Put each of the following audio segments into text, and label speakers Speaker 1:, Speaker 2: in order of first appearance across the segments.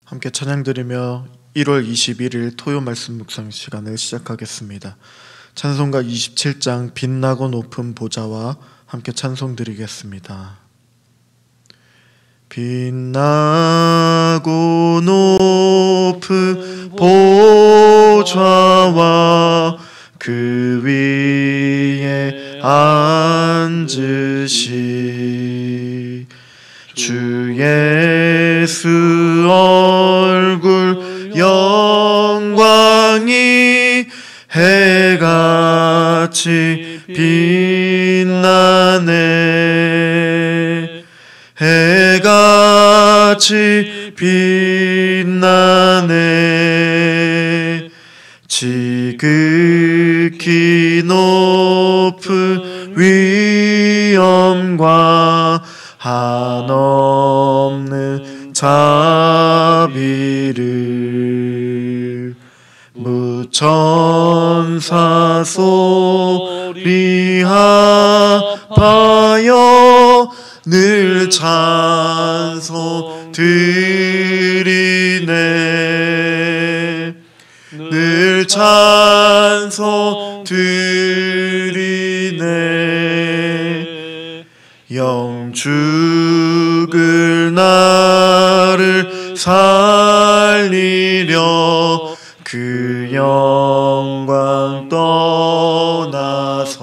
Speaker 1: 함께 찬양드리며 1월 21일 토요 말씀 묵상 시간을 시작하겠습니다. 찬송가 27장 빛나고 높은 보좌와 함께 찬송드리겠습니다. 빛나고 높은 보좌와 그 위에 앉으시 주 예수 얼굴 영광이 해같이 빛나네. 해같이 빛나네. 지극히 높은 위엄과 한없는 자비를 무천사 소리하여 늘 찬송 드리네. 늘 찬송 드리네. 영죽을 나를 살리려 그 영광 떠나서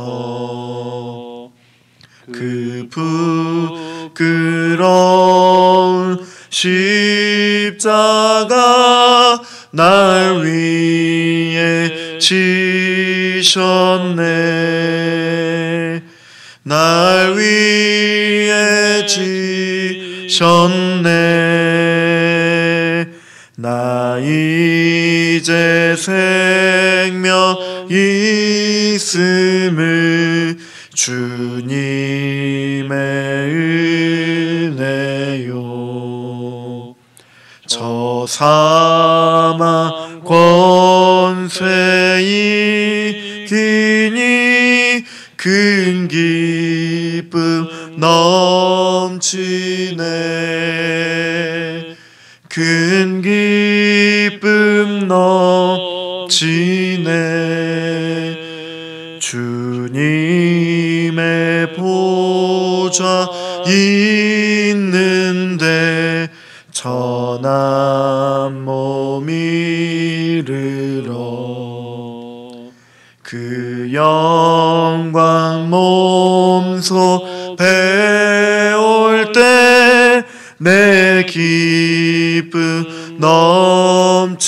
Speaker 1: 그 부끄러운 십자가 날 위해 지셨네. 날 위해 지셨네. 나 이제 생명 있음을 주님의 은혜요. 저 사망 권세 이기니 큰 기쁨 넘치네. 큰 기쁨 넘치네. 주님의 보좌 있는데 전한 몸 이르러 그 영광 몸소 배울 때 내 기쁨 넘치리.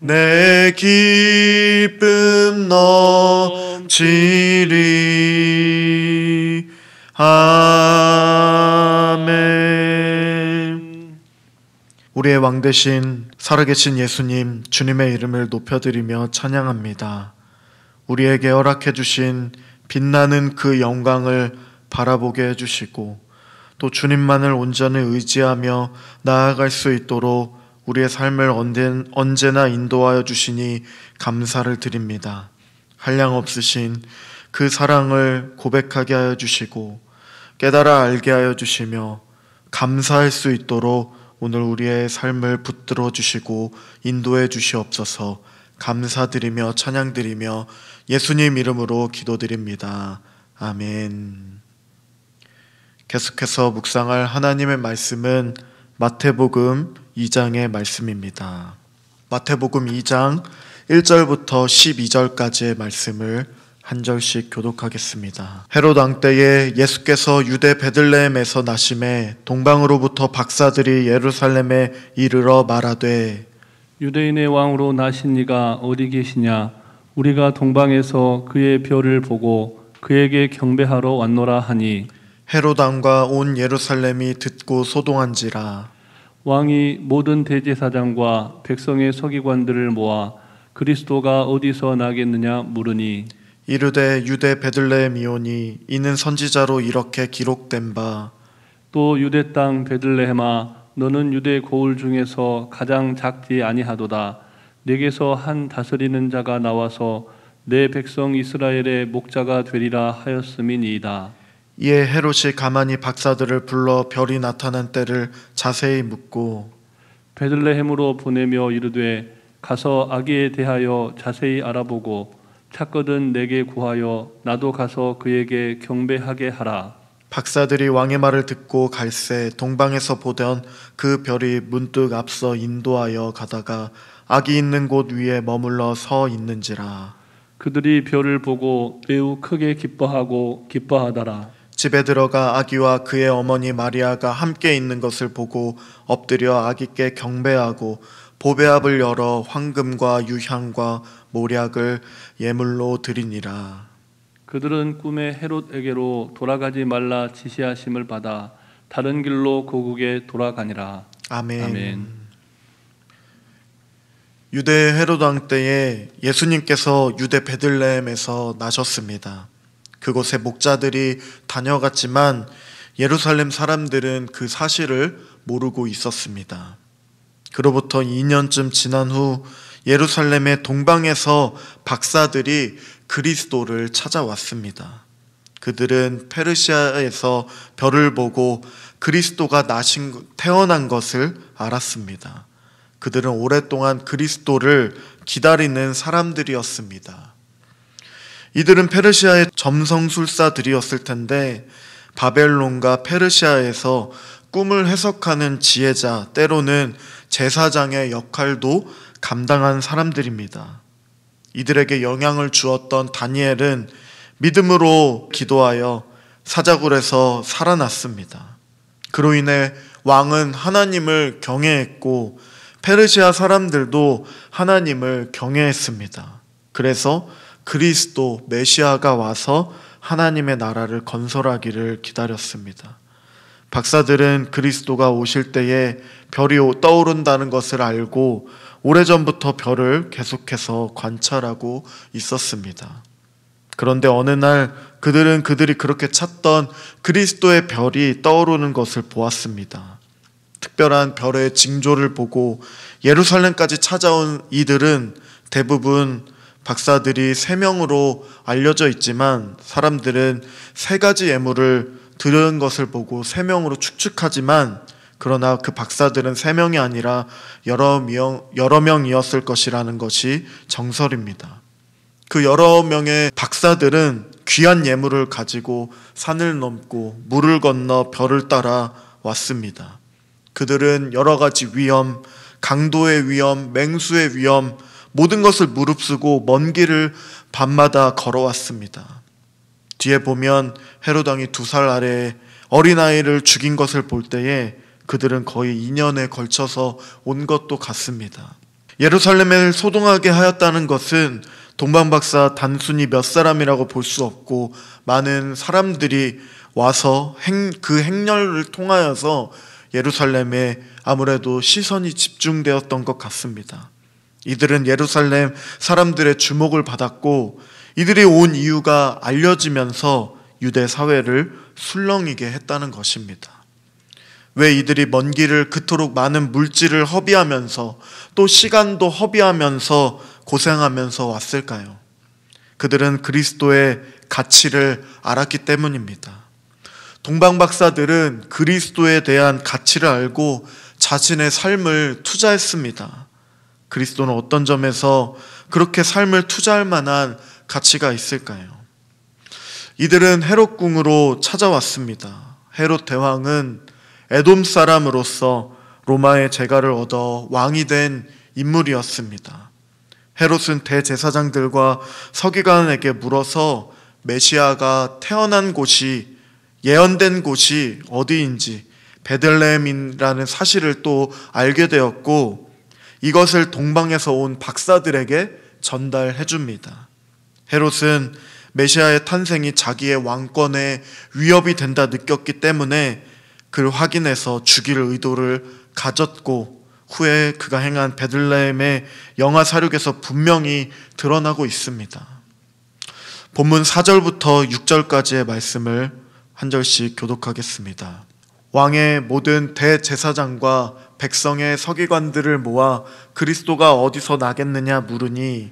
Speaker 1: 내 기쁨 넘치리. 아멘. 우리의 왕 되신 살아계신 예수님, 주님의 이름을 높여드리며 찬양합니다. 우리에게 허락해 주신 빛나는 그 영광을 바라보게 해주시고 또 주님만을 온전히 의지하며 나아갈 수 있도록 우리의 삶을 언제나 인도하여 주시니 감사를 드립니다. 한량없으신 그 사랑을 고백하게 하여 주시고 깨달아 알게 하여 주시며 감사할 수 있도록 오늘 우리의 삶을 붙들어 주시고 인도해 주시옵소서. 감사드리며 찬양드리며 예수님 이름으로 기도드립니다. 아멘. 계속해서 묵상할 하나님의 말씀은 마태복음 2장의 말씀입니다. 마태복음 2장 1절부터 12절까지의 말씀을 한 절씩 교독하겠습니다. 헤롯 왕 때에 예수께서 유대 베들레헴에서 나심에 동방으로부터 박사들이 예루살렘에 이르러 말하되
Speaker 2: 유대인의 왕으로 나신 이가 어디 계시냐? 우리가 동방에서 그의 별을 보고 그에게 경배하러 왔노라 하니
Speaker 1: 헤롯 왕과 온 예루살렘이 듣고 소동한지라.
Speaker 2: 왕이 모든 대제사장과 백성의 서기관들을 모아 그리스도가 어디서 나겠느냐 물으니
Speaker 1: 이르되 유대 베들레헴이오니 이는 선지자로 이렇게 기록된 바
Speaker 2: 또 유대 땅 베들레헴아 너는 유대 고을 중에서 가장 작지 아니하도다. 내게서 한 다스리는 자가 나와서 내 백성 이스라엘의 목자가 되리라 하였음이니이다.
Speaker 1: 이에 헤롯이 가만히 박사들을 불러 별이 나타난 때를 자세히 묻고
Speaker 2: 베들레헴으로 보내며 이르되 가서 아기에 대하여 자세히 알아보고 찾거든 내게 구하여 나도 가서 그에게 경배하게 하라.
Speaker 1: 박사들이 왕의 말을 듣고 갈새 동방에서 보던 그 별이 문득 앞서 인도하여 가다가 아기 있는 곳 위에 머물러 서 있는지라.
Speaker 2: 그들이 별을 보고 매우 크게 기뻐하더라.
Speaker 1: 집에 들어가 아기와 그의 어머니 마리아가 함께 있는 것을 보고 엎드려 아기께 경배하고 보배압을 열어 황금과 유향과 모략을 예물로 드리니라.
Speaker 2: 그들은 꿈에 헤롯에게로 돌아가지 말라 지시하심을 받아 다른 길로 고국에 돌아가니라.
Speaker 1: 아멘.
Speaker 2: 아멘.
Speaker 1: 유대 헤롯 왕 때에 예수님께서 유대 베들레헴에서 나셨습니다. 그곳에 목자들이 다녀갔지만 예루살렘 사람들은 그 사실을 모르고 있었습니다. 그로부터 2년쯤 지난 후 예루살렘의 동방에서 박사들이 그리스도를 찾아왔습니다. 그들은 페르시아에서 별을 보고 그리스도가 태어난 것을 알았습니다. 그들은 오랫동안 그리스도를 기다리는 사람들이었습니다. 이들은 페르시아의 점성술사들이었을 텐데 바벨론과 페르시아에서 꿈을 해석하는 지혜자, 때로는 제사장의 역할도 감당한 사람들입니다. 이들에게 영향을 주었던 다니엘은 믿음으로 기도하여 사자굴에서 살아났습니다. 그로 인해 왕은 하나님을 경외했고 페르시아 사람들도 하나님을 경외했습니다. 그래서 그리스도 메시아가 와서 하나님의 나라를 건설하기를 기다렸습니다. 박사들은 그리스도가 오실 때에 별이 떠오른다는 것을 알고 오래전부터 별을 계속해서 관찰하고 있었습니다. 그런데 어느 날 그들이 그렇게 찾던 그리스도의 별이 떠오르는 것을 보았습니다. 특별한 별의 징조를 보고 예루살렘까지 찾아온 이들은 대부분 박사들이 3명으로 알려져 있지만 사람들은 3가지 예물을 드린 것을 보고 3명으로 추측하지만 그러나 그 박사들은 3명이 아니라 여러 명이었을 것이라는 것이 정설입니다. 그 여러 명의 박사들은 귀한 예물을 가지고 산을 넘고 물을 건너 별을 따라 왔습니다. 그들은 여러 가지 위험, 강도의 위험, 맹수의 위험, 모든 것을 무릅쓰고 먼 길을 밤마다 걸어왔습니다. 뒤에 보면 헤롯 왕이 2살 아래에 어린아이를 죽인 것을 볼 때에 그들은 거의 2년에 걸쳐서 온 것도 같습니다. 예루살렘을 소동하게 하였다는 것은 동방박사 단순히 몇 사람이라고 볼 수 없고 많은 사람들이 와서 그 행렬을 통하여서 예루살렘에 아무래도 시선이 집중되었던 것 같습니다. 이들은 예루살렘 사람들의 주목을 받았고 이들이 온 이유가 알려지면서 유대 사회를 술렁이게 했다는 것입니다. 왜 이들이 먼 길을 그토록 많은 물질을 허비하면서 또 시간도 허비하면서 고생하면서 왔을까요? 그들은 그리스도의 가치를 알았기 때문입니다. 동방박사들은 그리스도에 대한 가치를 알고 자신의 삶을 투자했습니다. 그리스도는 어떤 점에서 그렇게 삶을 투자할 만한 가치가 있을까요? 이들은 헤롯 궁으로 찾아왔습니다. 헤롯 대왕은 에돔 사람으로서 로마의 재가를 얻어 왕이 된 인물이었습니다. 헤롯은 대제사장들과 서기관에게 물어서 메시아가 태어난 곳이, 예언된 곳이 어디인지 베들레헴이라는 사실을 또 알게 되었고 이것을 동방에서 온 박사들에게 전달해 줍니다. 헤롯은 메시아의 탄생이 자기의 왕권에 위협이 된다 느꼈기 때문에 그를 확인해서 죽일 의도를 가졌고 후에 그가 행한 베들레헴의 영화 사륙에서 분명히 드러나고 있습니다. 본문 4절부터 6절까지의 말씀을 한 절씩 교독하겠습니다. 왕의 모든 대제사장과 백성의 서기관들을 모아 그리스도가 어디서 나겠느냐 물으니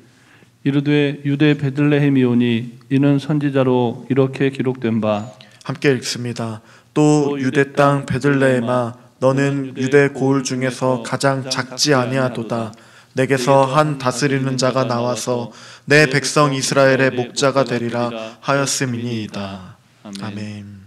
Speaker 2: 이르되 유대 베들레헴이오니 이는 선지자로 이렇게 기록된 바
Speaker 1: 함께 읽습니다. 또 유대 땅 베들레헴아 너는 유대 고을 중에서 가장 작지 아니하도다. 내게서 한 다스리는 자가 나와서 내 백성 이스라엘의 목자가 되리라 하였음이니이다. 아멘.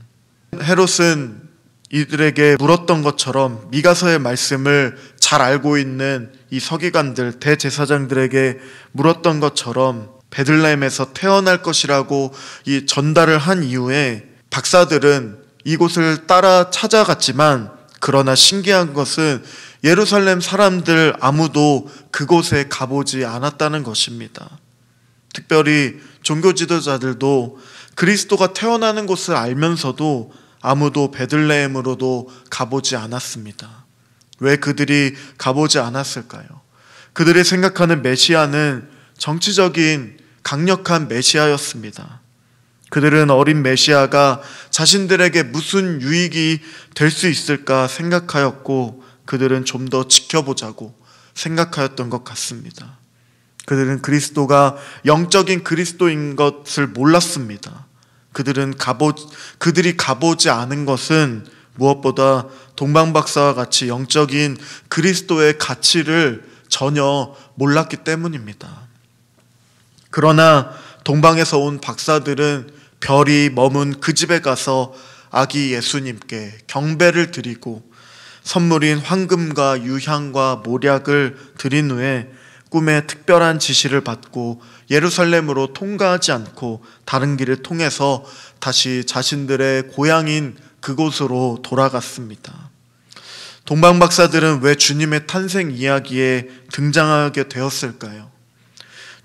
Speaker 1: 헤롯은 이들에게 물었던 것처럼 미가서의 말씀을 잘 알고 있는 이 서기관들, 대제사장들에게 물었던 것처럼 베들레헴에서 태어날 것이라고 이 전달을 한 이후에 박사들은 이곳을 따라 찾아갔지만, 그러나 신기한 것은 예루살렘 사람들 아무도 그곳에 가보지 않았다는 것입니다. 특별히 종교 지도자들도 그리스도가 태어나는 곳을 알면서도 아무도 베들레헴으로도 가보지 않았습니다. 왜 그들이 가보지 않았을까요? 그들이 생각하는 메시아는 정치적인 강력한 메시아였습니다. 그들은 어린 메시아가 자신들에게 무슨 유익이 될 수 있을까 생각하였고, 그들은 좀 더 지켜보자고 생각하였던 것 같습니다. 그들은 그리스도가 영적인 그리스도인 것을 몰랐습니다. 그들이 가보지 않은 것은 무엇보다 동방박사와 같이 영적인 그리스도의 가치를 전혀 몰랐기 때문입니다. 그러나 동방에서 온 박사들은 별이 머문 그 집에 가서 아기 예수님께 경배를 드리고 선물인 황금과 유향과 모략을 드린 후에 꿈에 특별한 지시를 받고 예루살렘으로 통과하지 않고 다른 길을 통해서 다시 자신들의 고향인 그곳으로 돌아갔습니다. 동방박사들은 왜 주님의 탄생 이야기에 등장하게 되었을까요?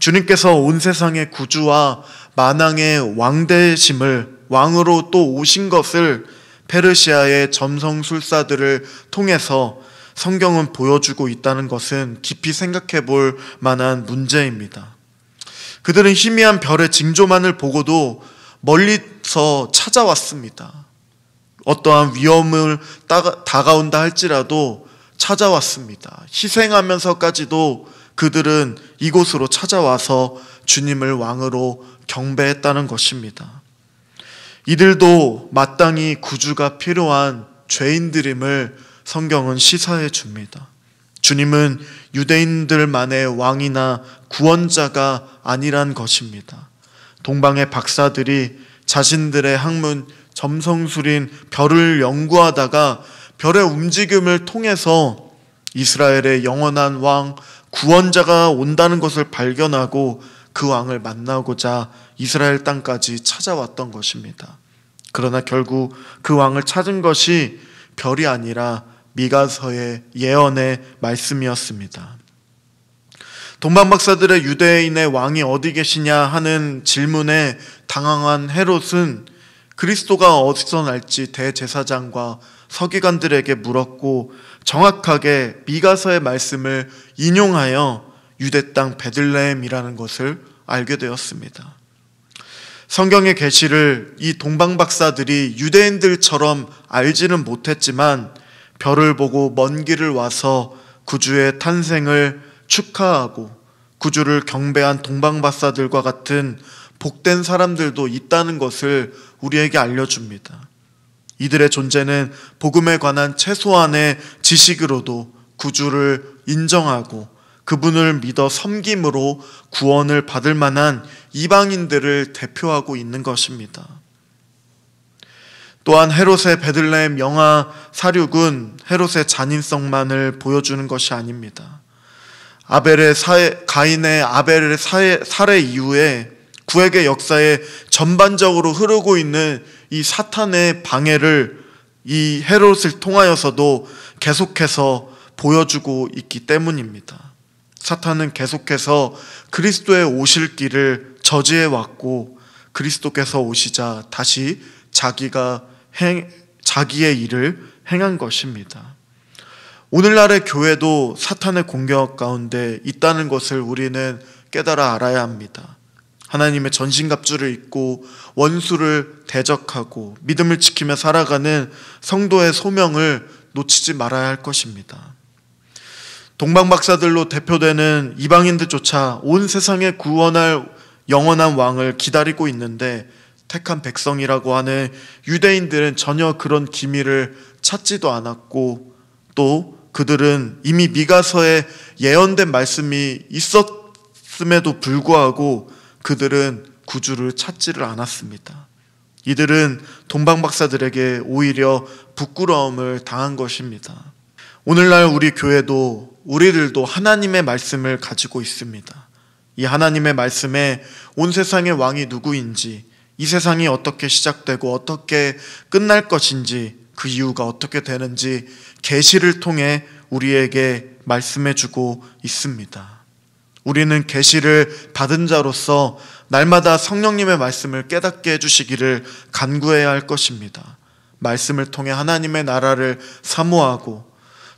Speaker 1: 주님께서 온 세상의 구주와 만왕의 왕되심을, 왕으로 또 오신 것을 페르시아의 점성술사들을 통해서 성경은 보여주고 있다는 것은 깊이 생각해 볼 만한 문제입니다. 그들은 희미한 별의 징조만을 보고도 멀리서 찾아왔습니다. 어떠한 위험을 다가온다 할지라도 찾아왔습니다. 희생하면서까지도 그들은 이곳으로 찾아와서 주님을 왕으로 경배했다는 것입니다. 이들도 마땅히 구주가 필요한 죄인들임을 성경은 시사해 줍니다. 주님은 유대인들만의 왕이나 구원자가 아니란 것입니다. 동방의 박사들이 자신들의 학문 점성술인 별을 연구하다가 별의 움직임을 통해서 이스라엘의 영원한 왕, 구원자가 온다는 것을 발견하고 그 왕을 만나고자 이스라엘 땅까지 찾아왔던 것입니다. 그러나 결국 그 왕을 찾은 것이 별이 아니라 미가서의 예언의 말씀이었습니다. 동방박사들의 유대인의 왕이 어디 계시냐 하는 질문에 당황한 헤롯은 그리스도가 어디서 날지 대제사장과 서기관들에게 물었고, 정확하게 미가서의 말씀을 인용하여 유대 땅 베들레헴이라는 것을 알게 되었습니다. 성경의 계시를 이 동방박사들이 유대인들처럼 알지는 못했지만 별을 보고 먼 길을 와서 구주의 탄생을 축하하고 구주를 경배한 동방박사들과 같은 복된 사람들도 있다는 것을 우리에게 알려줍니다. 이들의 존재는 복음에 관한 최소한의 지식으로도 구주를 인정하고 그분을 믿어 섬김으로 구원을 받을 만한 이방인들을 대표하고 있는 것입니다. 또한 헤롯의 베들레헴 영화 사륙은 헤롯의 잔인성만을 보여주는 것이 아닙니다. 가인의 아벨의 살해 이후에 구약의 역사에 전반적으로 흐르고 있는 이 사탄의 방해를 이 헤롯을 통하여서도 계속해서 보여주고 있기 때문입니다. 사탄은 계속해서 그리스도의 오실 길을 저지해 왔고, 그리스도께서 오시자 다시 자기의 일을 행한 것입니다. 오늘날의 교회도 사탄의 공격 가운데 있다는 것을 우리는 깨달아 알아야 합니다. 하나님의 전신갑주를 입고 원수를 대적하고 믿음을 지키며 살아가는 성도의 소명을 놓치지 말아야 할 것입니다. 동방박사들로 대표되는 이방인들조차 온 세상에 구원할 영원한 왕을 기다리고 있는데 택한 백성이라고 하는 유대인들은 전혀 그런 기미를 찾지도 않았고, 또 그들은 이미 미가서에 예언된 말씀이 있었음에도 불구하고 그들은 구주를 찾지를 않았습니다. 이들은 동방박사들에게 오히려 부끄러움을 당한 것입니다. 오늘날 우리 교회도 우리들도 하나님의 말씀을 가지고 있습니다. 이 하나님의 말씀에 온 세상의 왕이 누구인지, 이 세상이 어떻게 시작되고 어떻게 끝날 것인지, 그 이유가 어떻게 되는지 계시를 통해 우리에게 말씀해주고 있습니다. 우리는 계시를 받은 자로서 날마다 성령님의 말씀을 깨닫게 해주시기를 간구해야 할 것입니다. 말씀을 통해 하나님의 나라를 사모하고,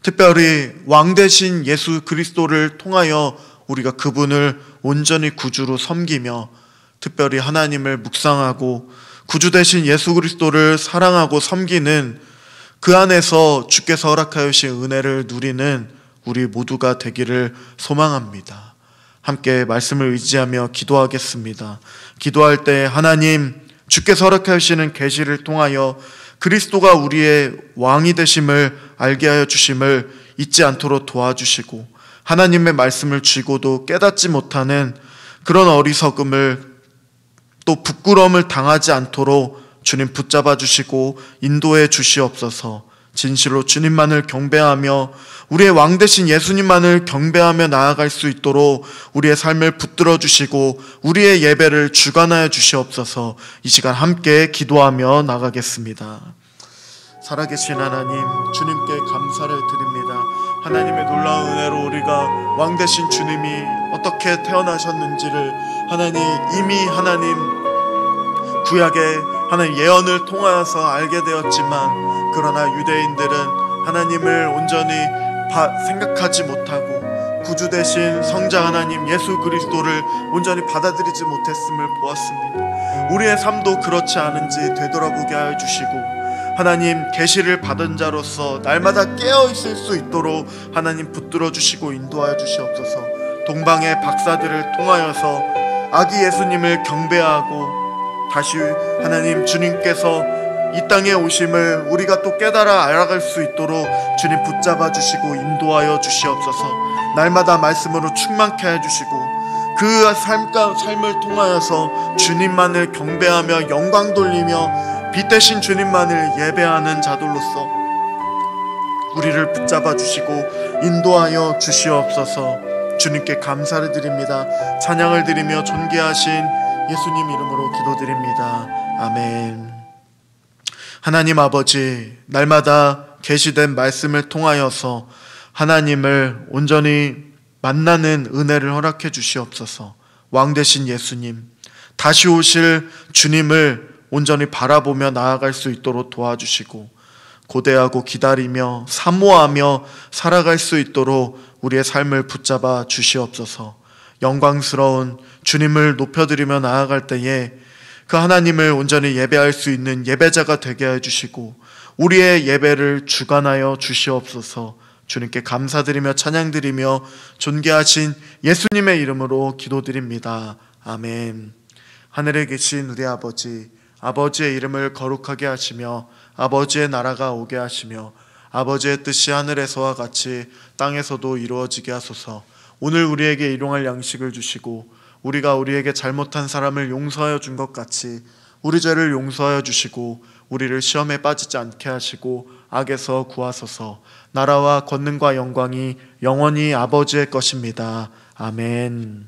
Speaker 1: 특별히 왕 대신 예수 그리스도를 통하여 우리가 그분을 온전히 구주로 섬기며, 특별히 하나님을 묵상하고 구주 대신 예수 그리스도를 사랑하고 섬기는 그 안에서 주께서 허락하여 주신 은혜를 누리는 우리 모두가 되기를 소망합니다. 함께 말씀을 의지하며 기도하겠습니다. 기도할 때 하나님, 주께서 허락하여 주시는 계시를 통하여 그리스도가 우리의 왕이 되심을 알게 하여 주심을 잊지 않도록 도와주시고, 하나님의 말씀을 쥐고도 깨닫지 못하는 그런 어리석음을, 또 부끄러움을 당하지 않도록 주님 붙잡아 주시고 인도해 주시옵소서. 진실로 주님만을 경배하며 우리의 왕 되신 예수님만을 경배하며 나아갈 수 있도록 우리의 삶을 붙들어 주시고 우리의 예배를 주관하여 주시옵소서. 이 시간 함께 기도하며 나가겠습니다. 살아계신 하나님, 주님께 감사를 드립니다. 하나님의 놀라운 은혜로 우리가 왕 되신 주님이 어떻게 태어나셨는지를 이미 하나님 구약의 하나님 예언을 통하여서 알게 되었지만, 그러나 유대인들은 하나님을 온전히 생각하지 못하고 구주 대신 성자 하나님 예수 그리스도를 온전히 받아들이지 못했음을 보았습니다. 우리의 삶도 그렇지 않은지 되돌아보게 하여 주시고, 하나님 계시를 받은 자로서 날마다 깨어 있을 수 있도록 하나님 붙들어 주시고 인도하여 주시옵소서. 동방의 박사들을 통하여서 아기 예수님을 경배하고 다시 하나님 주님께서 이 땅에 오심을 우리가 또 깨달아 알아갈 수 있도록 주님 붙잡아 주시고 인도하여 주시옵소서. 날마다 말씀으로 충만케 해주시고 그 삶을 통하여서 주님만을 경배하며 영광 돌리며 빛 대신 주님만을 예배하는 자들로서 우리를 붙잡아 주시고 인도하여 주시옵소서. 주님께 감사를 드립니다. 찬양을 드리며 존귀하신 예수님 이름으로 기도드립니다. 아멘. 하나님 아버지, 날마다 계시된 말씀을 통하여서 하나님을 온전히 만나는 은혜를 허락해 주시옵소서. 왕 되신 예수님, 다시 오실 주님을 온전히 바라보며 나아갈 수 있도록 도와주시고 고대하고 기다리며 사모하며 살아갈 수 있도록 우리의 삶을 붙잡아 주시옵소서. 영광스러운 주님을 높여드리며 나아갈 때에 그 하나님을 온전히 예배할 수 있는 예배자가 되게 해주시고 우리의 예배를 주관하여 주시옵소서. 주님께 감사드리며 찬양드리며 존귀하신 예수님의 이름으로 기도드립니다. 아멘. 하늘에 계신 우리 아버지, 아버지의 이름을 거룩하게 하시며 아버지의 나라가 오게 하시며 아버지의 뜻이 하늘에서와 같이 땅에서도 이루어지게 하소서. 오늘 우리에게 일용할 양식을 주시고 우리가 우리에게 잘못한 사람을 용서하여 준 것 같이 우리 죄를 용서하여 주시고 우리를 시험에 빠지지 않게 하시고 악에서 구하소서. 나라와 권능과 영광이 영원히 아버지의 것입니다. 아멘.